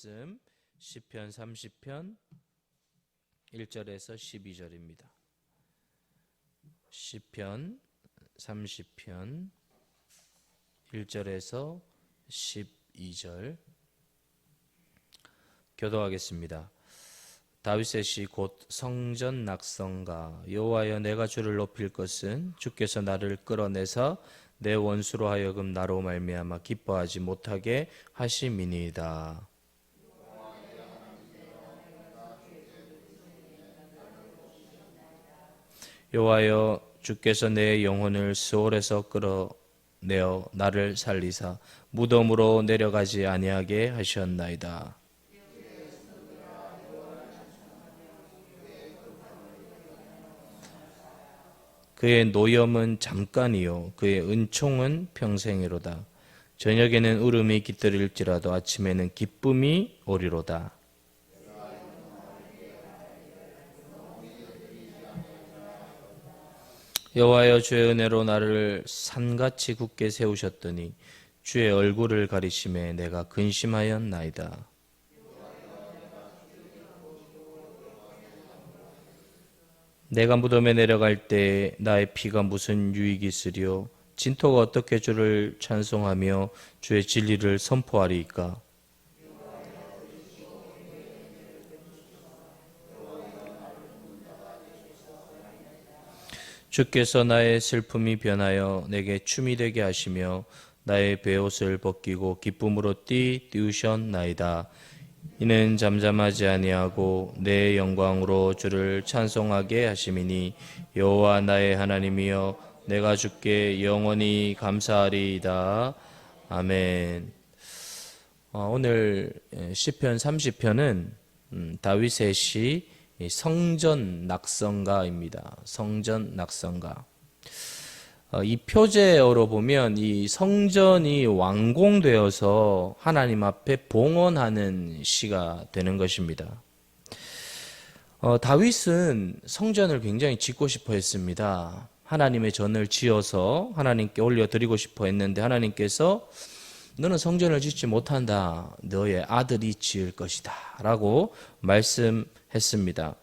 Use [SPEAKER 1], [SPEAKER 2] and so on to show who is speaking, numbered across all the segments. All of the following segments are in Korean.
[SPEAKER 1] 말씀 시편 30편 1절에서 12절입니다. 시편 30편 1절에서 12절 교도하겠습니다. 다윗의 시 곧 성전 낙성가. 여호와여, 내가 주를 높일 것은 주께서 나를 끌어내사 내 원수로 하여금 나로 말미암아 기뻐하지 못하게 하심이니이다. 여호와여, 주께서 내 영혼을 스올에서 끌어내어 나를 살리사 무덤으로 내려가지 아니하게 하셨나이다. 그의 노염은 잠깐이요 그의 은총은 평생이로다. 저녁에는 울음이 깃들일지라도 아침에는 기쁨이 오리로다. 여호와여, 주의 은혜로 나를 산같이 굳게 세우셨더니 주의 얼굴을 가리심에 내가 근심하였나이다. 내가 무덤에 내려갈 때 나의 피가 무슨 유익이 있으리요? 진토가 어떻게 주를 찬송하며 주의 진리를 선포하리이까? 주께서 나의 슬픔이 변하여 내게 춤이 되게 하시며 나의 베옷을 벗기고 기쁨으로 띄우셨나이다. 이는 잠잠하지 아니하고 내 영광으로 주를 찬송하게 하심이니 여호와 나의 하나님이여, 내가 주께 영원히 감사하리이다. 아멘. 오늘 시편 30편은 다윗의 시 성전 낙성가입니다. 성전 낙성가. 이 표제어로 보면 이 성전이 완공되어서 하나님 앞에 봉헌하는 시가 되는 것입니다. 다윗은 성전을 굉장히 짓고 싶어 했습니다. 하나님의 전을 지어서 하나님께 올려드리고 싶어 했는데 하나님께서 너는 성전을 짓지 못한다. 너의 아들이 지을 것이다. 라고 말씀했습니다.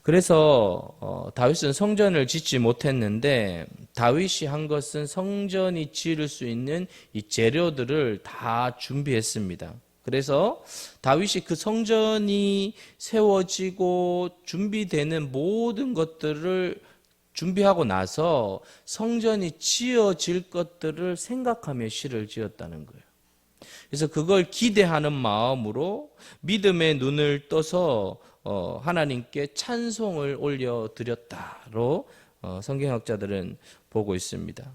[SPEAKER 1] 그래서 다윗은 성전을 짓지 못했는데 다윗이 한 것은 성전이 지을 수 있는 이 재료들을 다 준비했습니다. 그래서 다윗이 그 성전이 세워지고 준비되는 모든 것들을 준비하고 나서 성전이 지어질 것들을 생각하며 시를 지었다는 거예요. 그래서 그걸 기대하는 마음으로 믿음의 눈을 떠서 하나님께 찬송을 올려드렸다로 성경학자들은 보고 있습니다.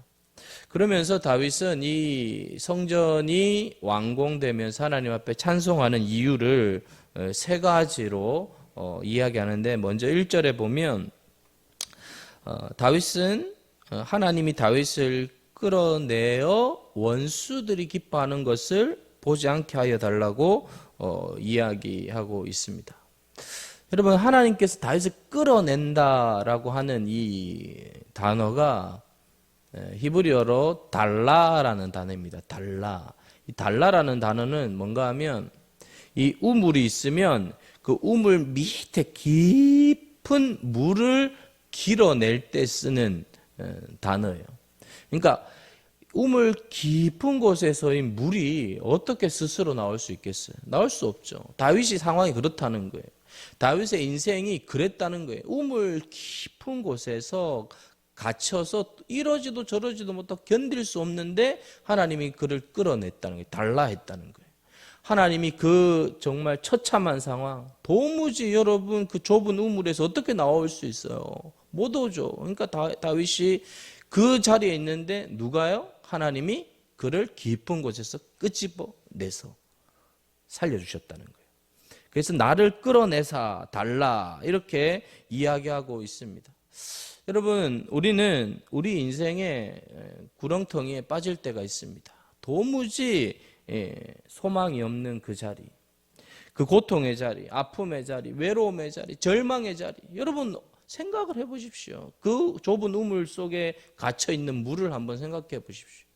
[SPEAKER 1] 그러면서 다윗은 이 성전이 완공되면서 하나님 앞에 찬송하는 이유를 세 가지로 이야기하는데, 먼저 1절에 보면 다윗은 하나님이 다윗을 끌어내어 원수들이 기뻐하는 것을 보지 않게 하여 달라고 이야기하고 있습니다. 여러분, 하나님께서 다윗을 끌어낸다라고 하는 이 단어가 히브리어로 달라라는 단어입니다. 달라. 이 달라라는 단어는 뭔가 하면 이 우물이 있으면 그 우물 밑에 깊은 물을 길어낼 때 쓰는 단어예요. 그러니까 우물 깊은 곳에서의 물이 어떻게 스스로 나올 수 있겠어요? 나올 수 없죠. 다윗이 상황이 그렇다는 거예요. 다윗의 인생이 그랬다는 거예요. 우물 깊은 곳에서 갇혀서 이러지도 저러지도 못하고 견딜 수 없는데 하나님이 그를 끌어냈다는 거예요. 달라했다는 거예요. 하나님이 그 정말 처참한 상황, 도무지 여러분 그 좁은 우물에서 어떻게 나올 수 있어요? 못 오죠. 그러니까 다윗이 그 자리에 있는데 누가요? 하나님이 그를 깊은 곳에서 끄집어내서 살려주셨다는 거예요. 그래서 나를 끌어내사 달라 이렇게 이야기하고 있습니다. 여러분, 우리는 우리 인생의 구렁텅이에 빠질 때가 있습니다. 도무지 소망이 없는 그 자리, 그 고통의 자리, 아픔의 자리, 외로움의 자리, 절망의 자리. 여러분 생각을 해보십시오. 그 좁은 우물 속에 갇혀있는 물을 한번 생각해 보십시오.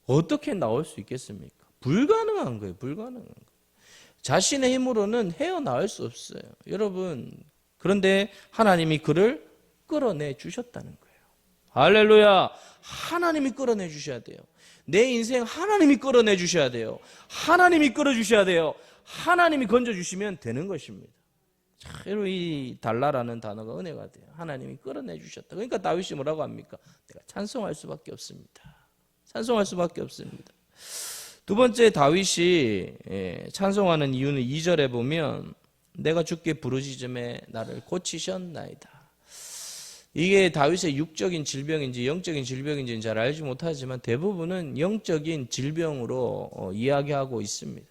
[SPEAKER 1] 어떻게 나올 수 있겠습니까? 불가능한 거예요. 불가능한 거예요. 자신의 힘으로는 헤어나올 수 없어요. 여러분, 그런데 하나님이 그를 끌어내 주셨다는 거예요. 할렐루야. 하나님이 끌어내 주셔야 돼요. 내 인생 하나님이 끌어내 주셔야 돼요. 하나님이 끌어주셔야 돼요. 하나님이 건져주시면 되는 것입니다. 자, 여러분, 이 달라라는 단어가 은혜가 돼요. 하나님이 끌어내 주셨다. 그러니까 다윗이 뭐라고 합니까? 내가 찬송할 수밖에 없습니다. 찬송할 수밖에 없습니다. 두 번째, 다윗이 찬송하는 이유는 2절에 보면 내가 주께 부르짖음에 나를 고치셨나이다. 이게 다윗의 육적인 질병인지 영적인 질병인지는 잘 알지 못하지만 대부분은 영적인 질병으로 이야기하고 있습니다.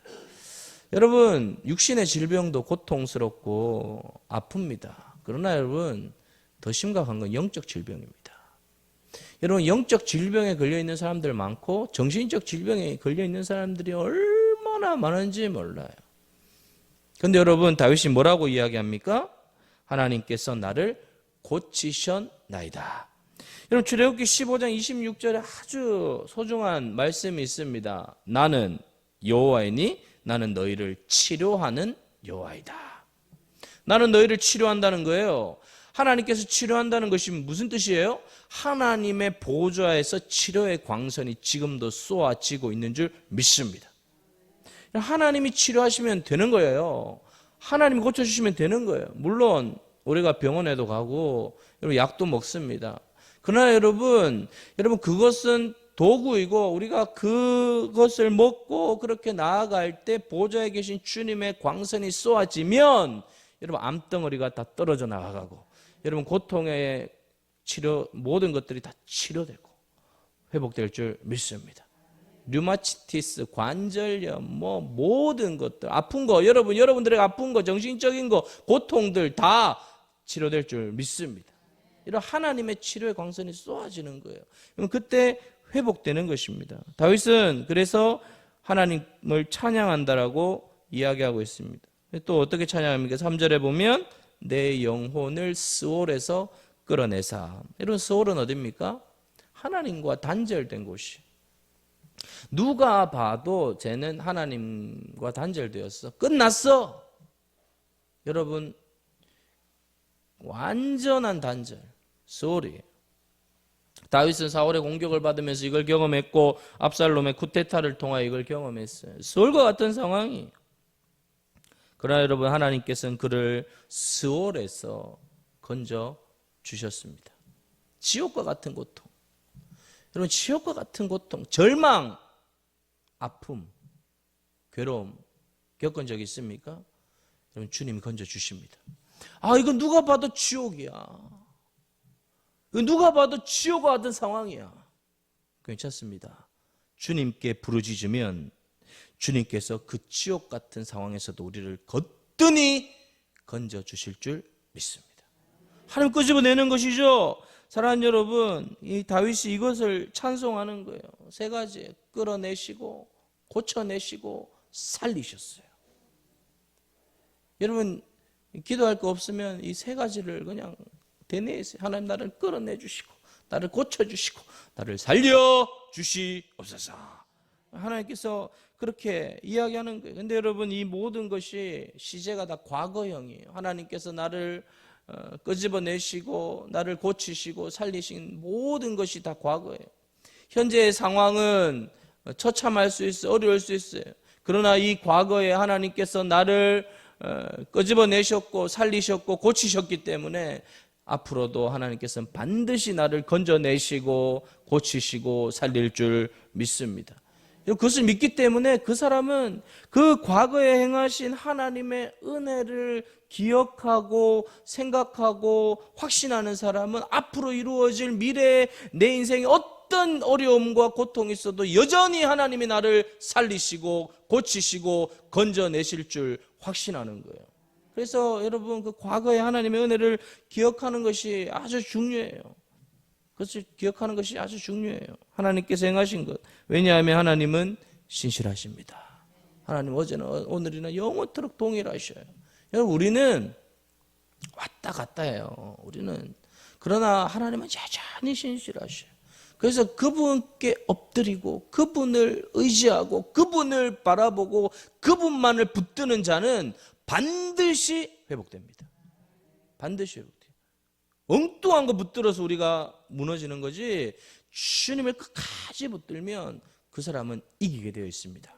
[SPEAKER 1] 여러분, 육신의 질병도 고통스럽고 아픕니다. 그러나 여러분, 더 심각한 건 영적 질병입니다. 여러분, 영적 질병에 걸려있는 사람들 많고 정신적 질병에 걸려있는 사람들이 얼마나 많은지 몰라요. 그런데 여러분, 다윗이 뭐라고 이야기합니까? 하나님께서 나를 고치셨나이다. 여러분, 출애굽기 15장 26절에 아주 소중한 말씀이 있습니다. 나는 여호와이니 나는 너희를 치료하는 여호와이다. 나는 너희를 치료한다는 거예요. 하나님께서 치료한다는 것이 무슨 뜻이에요? 하나님의 보좌에서 치료의 광선이 지금도 쏘아지고 있는 줄 믿습니다. 하나님이 치료하시면 되는 거예요. 하나님이 고쳐주시면 되는 거예요. 물론 우리가 병원에도 가고 여러분 약도 먹습니다. 그러나 여러분 그것은 도구이고 우리가 그것을 먹고 그렇게 나아갈 때 보좌에 계신 주님의 광선이 쏘아지면 여러분 암덩어리가 다 떨어져 나가고 여러분 고통의 치료 모든 것들이 다 치료되고 회복될 줄 믿습니다. 류마티티스, 관절염, 모든 것들 아픈 거 여러분들에게 아픈 거 정신적인 거 고통들 다 치료될 줄 믿습니다. 이런 하나님의 치료의 광선이 쏘아지는 거예요. 그때 회복되는 것입니다. 다윗은 그래서 하나님을 찬양한다라고 이야기하고 있습니다. 또 어떻게 찬양합니까? 3절에 보면 내 영혼을 스올에서 끌어내사. 여러분 스올은 어디입니까? 하나님과 단절된 곳이. 누가 봐도 쟤는 하나님과 단절되었어. 끝났어. 여러분 완전한 단절. 스올이에요. 다윗은 사울의 공격을 받으면서 이걸 경험했고 압살롬의 쿠데타를 통하여 이걸 경험했어요. 스올과 같은 상황이. 그러나 여러분 하나님께서는 그를 스올에서 건져 주셨습니다. 지옥과 같은 고통. 여러분 지옥과 같은 고통, 절망, 아픔, 괴로움 겪은 적 있습니까? 여러분 주님이 건져 주십니다. 아 이건 누가 봐도 지옥이야. 누가 봐도 지옥과 같은 상황이야. 괜찮습니다. 주님께 부르짖으면 주님께서 그 지옥 같은 상황에서도 우리를 거뜬히 건져 주실 줄 믿습니다. 하나님 끄집어내는 것이죠. 사랑하는 여러분, 이 다윗이 이것을 찬송하는 거예요. 세 가지 끌어내시고 고쳐내시고 살리셨어요. 여러분 기도할 거 없으면 이 세 가지를 그냥 대내에서 하나님 나를 끌어내주시고 나를 고쳐주시고 나를 살려주시옵소서. 하나님께서 그렇게 이야기하는 거예요. 근데 여러분 이 모든 것이 시제가 다 과거형이에요. 하나님께서 나를 끄집어내시고 나를 고치시고 살리신 모든 것이 다 과거예요. 현재의 상황은 처참할 수 있어요. 어려울 수 있어요. 그러나 이 과거에 하나님께서 나를 끄집어내셨고 살리셨고 고치셨기 때문에 앞으로도 하나님께서는 반드시 나를 건져내시고 고치시고 살릴 줄 믿습니다. 그것을 믿기 때문에 그 사람은 그 과거에 행하신 하나님의 은혜를 기억하고 생각하고 확신하는 사람은 앞으로 이루어질 미래에 내 인생에 어떤 어려움과 고통이 있어도 여전히 하나님이 나를 살리시고 고치시고 건져내실 줄 확신하는 거예요. 그래서 여러분 그 과거의 하나님의 은혜를 기억하는 것이 아주 중요해요. 그것을 기억하는 것이 아주 중요해요. 하나님께서 행하신 것. 왜냐하면 하나님은 신실하십니다. 하나님 어제나 오늘이나 영원토록 동일하셔요. 여러분 우리는 왔다 갔다 해요. 우리는 그러나 하나님은 여전히 신실하셔요. 그래서 그분께 엎드리고 그분을 의지하고 그분을 바라보고 그분만을 붙드는 자는 반드시 회복됩니다. 반드시 회복돼요. 엉뚱한 거 붙들어서 우리가 무너지는 거지, 주님을 끝까지 붙들면 그 사람은 이기게 되어 있습니다.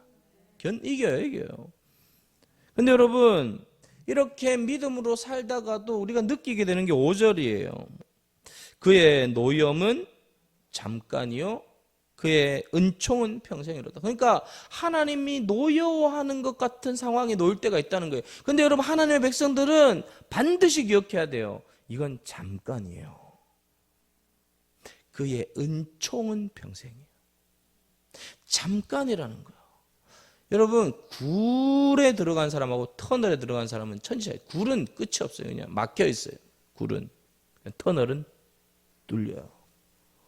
[SPEAKER 1] 이겨요. 근데 여러분, 이렇게 믿음으로 살다가도 우리가 느끼게 되는 게 5절이에요. 그의 노염은 잠깐이요, 그의 은총은 평생이로다. 그러니까 하나님이 노여워하는 것 같은 상황에 놓일 때가 있다는 거예요. 근데 여러분, 하나님의 백성들은 반드시 기억해야 돼요. 이건 잠깐이에요. 그의 은총은 평생이에요. 잠깐이라는 거예요. 여러분, 굴에 들어간 사람하고 터널에 들어간 사람은 천지차이. 굴은 끝이 없어요. 그냥 막혀 있어요. 굴은. 터널은 뚫려요.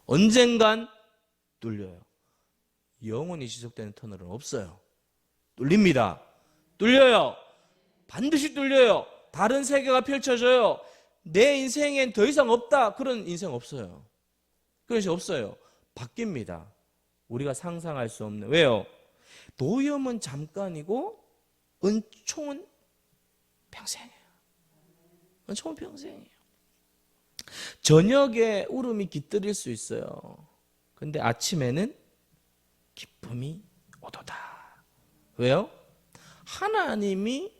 [SPEAKER 1] 언젠간 뚫려요. 영원히 지속되는 터널은 없어요. 뚫립니다. 뚫려요. 반드시 뚫려요. 다른 세계가 펼쳐져요. 내 인생엔 더 이상 없다. 그런 인생 없어요. 그것이 없어요. 바뀝니다. 우리가 상상할 수 없는. 왜요? 노염은 잠깐이고 은총은 평생이에요. 은총은 평생이에요. 저녁에 울음이 깃들일 수 있어요. 근데 아침에는 기쁨이 오도다. 왜요? 하나님이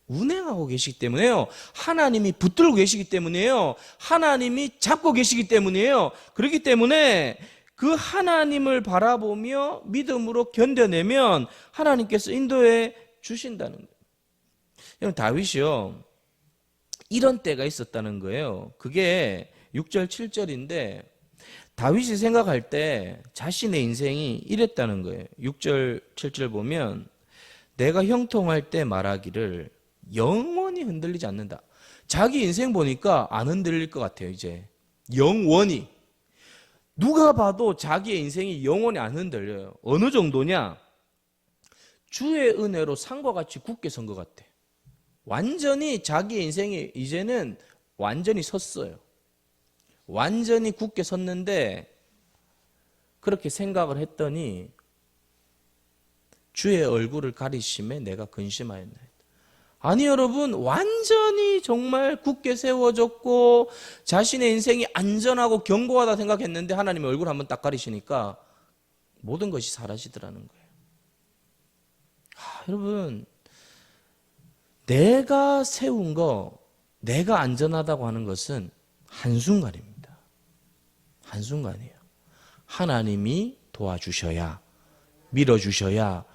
[SPEAKER 1] 운행하고 계시기 때문에요. 하나님이 붙들고 계시기 때문에요. 하나님이 잡고 계시기 때문이에요. 그렇기 때문에 그 하나님을 바라보며 믿음으로 견뎌내면 하나님께서 인도해 주신다는 거예요. 여러분, 다윗이요, 이런 때가 있었다는 거예요. 그게 6절 7절인데 다윗이 생각할 때 자신의 인생이 이랬다는 거예요. 6절 7절 보면 내가 형통할 때 말하기를 영원히 흔들리지 않는다. 자기 인생 보니까 안 흔들릴 것 같아요. 이제 영원히. 누가 봐도 자기의 인생이 영원히 안 흔들려요. 어느 정도냐? 주의 은혜로 산과 같이 굳게 선 것 같아. 완전히 자기의 인생이 이제는 완전히 섰어요. 완전히 굳게 섰는데 그렇게 생각을 했더니 주의 얼굴을 가리심에 내가 근심하였나이다. 아니 여러분, 완전히 정말 굳게 세워졌고 자신의 인생이 안전하고 견고하다 생각했는데 하나님의 얼굴 한번 딱 가리시니까 모든 것이 사라지더라는 거예요. 여러분, 내가 세운 거, 내가 안전하다고 하는 것은 한순간입니다. 한순간이에요. 하나님이 도와주셔야, 밀어주셔야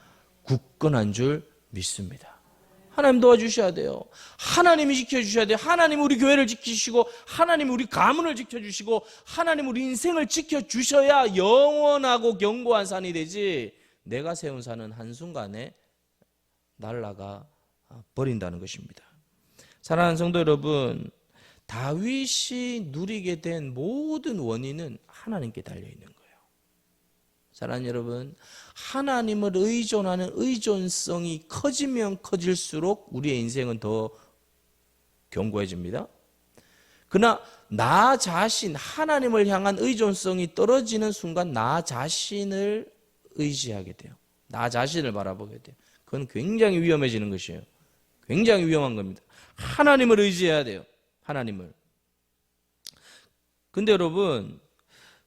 [SPEAKER 1] 굳건한 줄 믿습니다. 하나님 도와주셔야 돼요. 하나님이 지켜주셔야 돼요. 하나님 우리 교회를 지키시고 하나님 우리 가문을 지켜주시고 하나님 우리 인생을 지켜주셔야 영원하고 견고한 산이 되지, 내가 세운 산은 한순간에 날아가 버린다는 것입니다. 사랑하는 성도 여러분, 다윗이 누리게 된 모든 원인은 하나님께 달려있는 거예요. 사랑하는 여러분, 하나님을 의존하는 의존성이 커지면 커질수록 우리의 인생은 더 견고해집니다. 그러나 나 자신, 하나님을 향한 의존성이 떨어지는 순간 나 자신을 의지하게 돼요. 나 자신을 바라보게 돼요. 그건 굉장히 위험해지는 것이에요. 굉장히 위험한 겁니다. 하나님을 의지해야 돼요. 하나님을. 근데 여러분,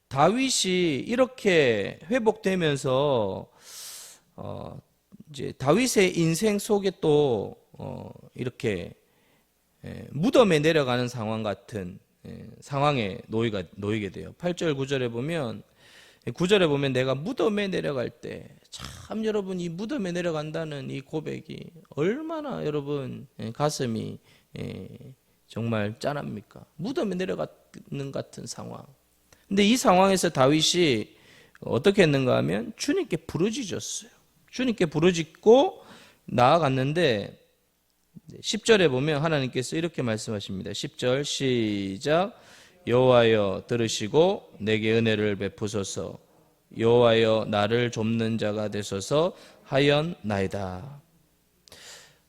[SPEAKER 1] 다윗이 이렇게 회복되면서 이제 다윗의 인생 속에 또 이렇게 무덤에 내려가는 상황 같은 상황에 놓이게 돼요. 8절 9절에 보면, 9절에 보면 내가 무덤에 내려갈 때, 참 여러분, 이 무덤에 내려간다는 이 고백이 얼마나 여러분 가슴이 정말 짠합니까? 무덤에 내려가는 같은 상황. 근데 이 상황에서 다윗이 어떻게 했는가 하면 주님께 부르짖었어요. 주님께 부르짖고 나아갔는데 10절에 보면 하나님께서 이렇게 말씀하십니다. 10절 시작. 여호와여 들으시고 내게 은혜를 베푸소서. 여호와여 나를 돕는 자가 되소서 하였나이다.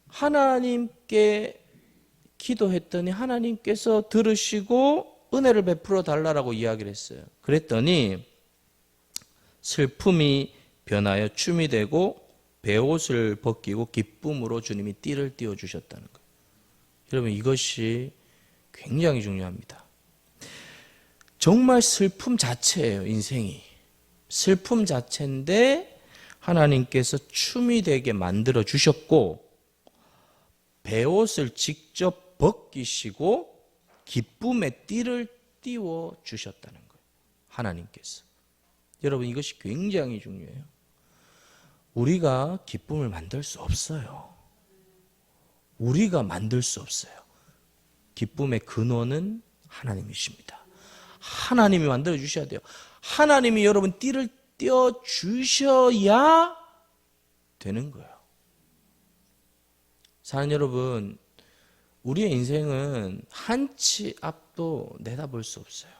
[SPEAKER 1] 하나님께 기도했더니 하나님께서 들으시고 은혜를 베풀어 달라라고 이야기를 했어요. 그랬더니 슬픔이 변하여 춤이 되고 베옷을 벗기고 기쁨으로 주님이 띠를 띄워주셨다는 거예요. 여러분, 이것이 굉장히 중요합니다. 정말 슬픔 자체예요, 인생이. 슬픔 자체인데 하나님께서 춤이 되게 만들어 주셨고 베옷을 직접 벗기시고 기쁨의 띠를 띄워 주셨다는 거예요. 하나님께서. 여러분, 이것이 굉장히 중요해요. 우리가 기쁨을 만들 수 없어요. 우리가 만들 수 없어요. 기쁨의 근원은 하나님이십니다. 하나님이 만들어 주셔야 돼요. 하나님이 여러분 띠를 띄워 주셔야 되는 거예요. 사랑하는 여러분, 우리의 인생은 한 치 앞도 내다볼 수 없어요.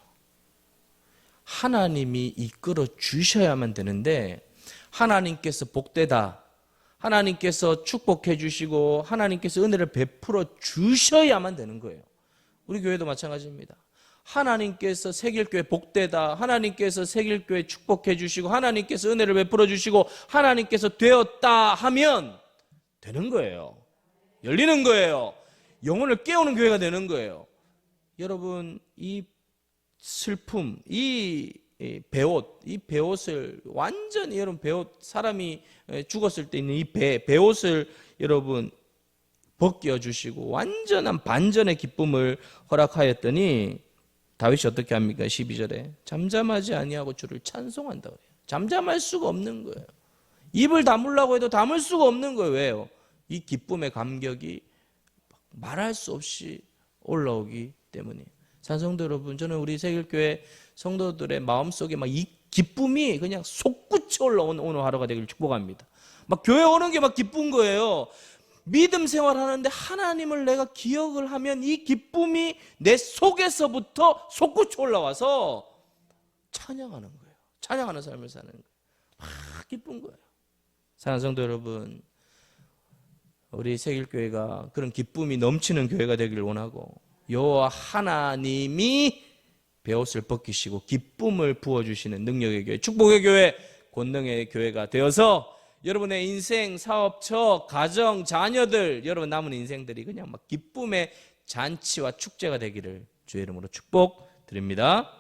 [SPEAKER 1] 하나님이 이끌어 주셔야만 되는데 하나님께서 복되다, 하나님께서 축복해 주시고 하나님께서 은혜를 베풀어 주셔야만 되는 거예요. 우리 교회도 마찬가지입니다. 하나님께서 새길교회 복되다, 하나님께서 새길교회 축복해 주시고 하나님께서 은혜를 베풀어 주시고 하나님께서 되었다 하면 되는 거예요. 열리는 거예요. 영혼을 깨우는 교회가 되는 거예요. 여러분, 이 슬픔, 이 베옷, 이 베옷을 완전히, 여러분, 베옷, 사람이 죽었을 때 있는 이 베옷을 여러분 벗겨 주시고 완전한 반전의 기쁨을 허락하였더니 다윗이 어떻게 합니까? 12절에 잠잠하지 아니하고 주를 찬송한다 그래요. 잠잠할 수가 없는 거예요. 입을 다물라고 해도 담을 수가 없는 거예요. 왜요? 이 기쁨의 감격이 말할 수 없이 올라오기 때문에. 산성도 여러분, 저는 우리 새길교회 성도들의 마음속에 막 이 기쁨이 그냥 솟구쳐 올라오는 오늘 하루가 되기를 축복합니다. 막 교회 오는 게 막 기쁜 거예요. 믿음 생활하는데 하나님을 내가 기억을 하면 이 기쁨이 내 속에서부터 솟구쳐 올라와서 찬양하는 거예요. 찬양하는 삶을 사는 거예요. 막 기쁜 거예요. 사랑하는 성도 여러분, 우리 새길교회가 그런 기쁨이 넘치는 교회가 되기를 원하고 여호와 하나님이 베옷을 벗기시고 기쁨을 부어주시는 능력의 교회, 축복의 교회, 권능의 교회가 되어서 여러분의 인생, 사업처, 가정, 자녀들, 여러분 남은 인생들이 그냥 막 기쁨의 잔치와 축제가 되기를 주의 이름으로 축복드립니다.